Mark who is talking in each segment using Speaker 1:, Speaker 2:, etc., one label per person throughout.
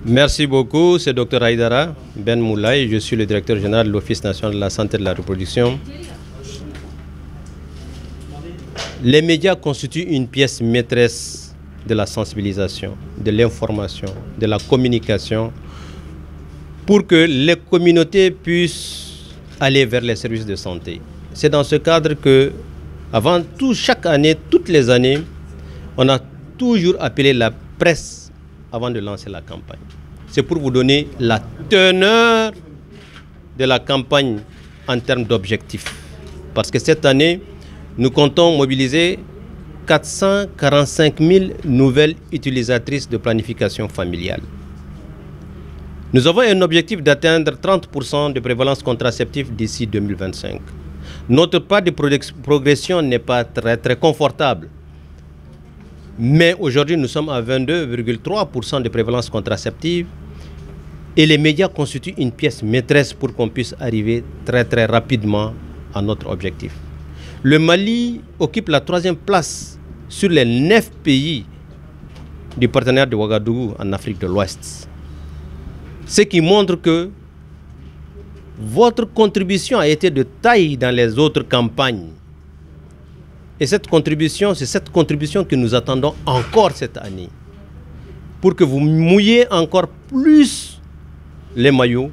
Speaker 1: Merci beaucoup, c'est Dr Haïdara Ben Moulaye, je suis le directeur général de l'Office national de la santé et de la reproduction. Les médias constituent une pièce maîtresse de la sensibilisation, de l'information, de la communication, pour que les communautés puissent aller vers les services de santé. C'est dans ce cadre que, avant tout, chaque année, toutes les années, on a toujours appelé la presse avant de lancer la campagne. C'est pour vous donner la teneur de la campagne en termes d'objectifs. Parce que cette année, nous comptons mobiliser 445 000 nouvelles utilisatrices de planification familiale. Nous avons un objectif d'atteindre 30% de prévalence contraceptive d'ici 2025. Notre pas de progression n'est pas très confortable. Mais aujourd'hui, nous sommes à 22,3% de prévalence contraceptive et les médias constituent une pièce maîtresse pour qu'on puisse arriver très rapidement à notre objectif. Le Mali occupe la 3e place sur les 9 pays du partenaire de Ouagadougou en Afrique de l'Ouest. Ce qui montre que votre contribution a été de taille dans les autres campagnes. Et cette contribution, c'est cette contribution que nous attendons encore cette année. Pour que vous mouillez encore plus les maillots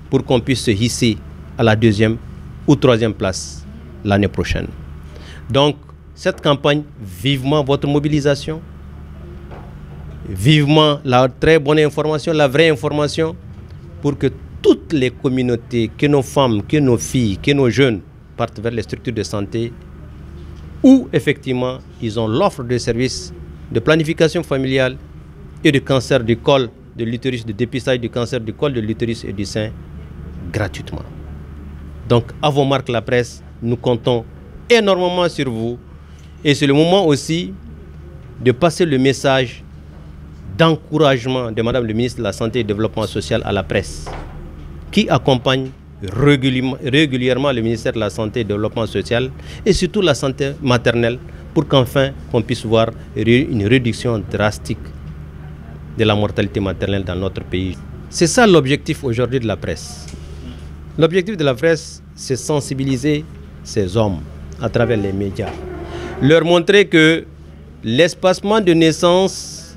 Speaker 1: pour qu'on puisse se hisser à la 2e ou 3e place l'année prochaine. Donc, cette campagne, vivement votre mobilisation, vivement la très bonne information, la vraie information, pour que toutes les communautés, que nos femmes, que nos filles, que nos jeunes partent vers les structures de santé où effectivement ils ont l'offre de services de planification familiale et de cancer du col de l'utérus, de dépistage du cancer du col de l'utérus et du sein gratuitement. Donc à vos marques la presse, nous comptons énormément sur vous et c'est le moment aussi de passer le message d'encouragement de Madame le ministre de la Santé et du Développement social à la presse qui accompagne régulièrement le ministère de la Santé et du Développement social et surtout la santé maternelle pour qu'enfin on puisse voir une réduction drastique de la mortalité maternelle dans notre pays. C'est ça l'objectif aujourd'hui de la presse. L'objectif de la presse, c'est sensibiliser ces hommes à travers les médias. Leur montrer que l'espacement de naissance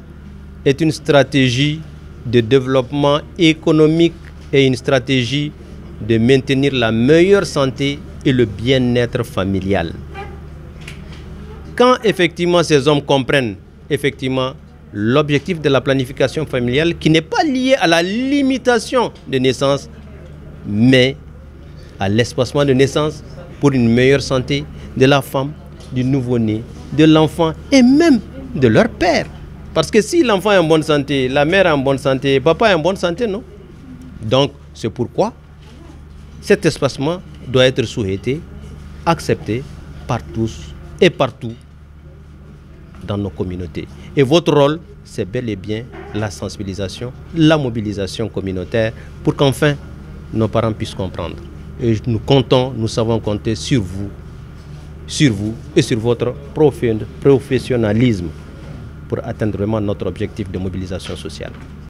Speaker 1: est une stratégie de développement économique et une stratégie de maintenir la meilleure santé et le bien-être familial. Quand effectivement ces hommes comprennent effectivement l'objectif de la planification familiale qui n'est pas lié à la limitation de naissance, mais à l'espacement de naissance pour une meilleure santé de la femme, du nouveau-né, de l'enfant et même de leur père. Parce que si l'enfant est en bonne santé, la mère est en bonne santé, papa est en bonne santé, non? Donc c'est pourquoi cet espacement doit être souhaité, accepté par tous et partout dans nos communautés. Et votre rôle, c'est bel et bien la sensibilisation, la mobilisation communautaire pour qu'enfin nos parents puissent comprendre. Et nous comptons, nous savons compter sur vous et sur votre professionnalisme pour atteindre vraiment notre objectif de mobilisation sociale.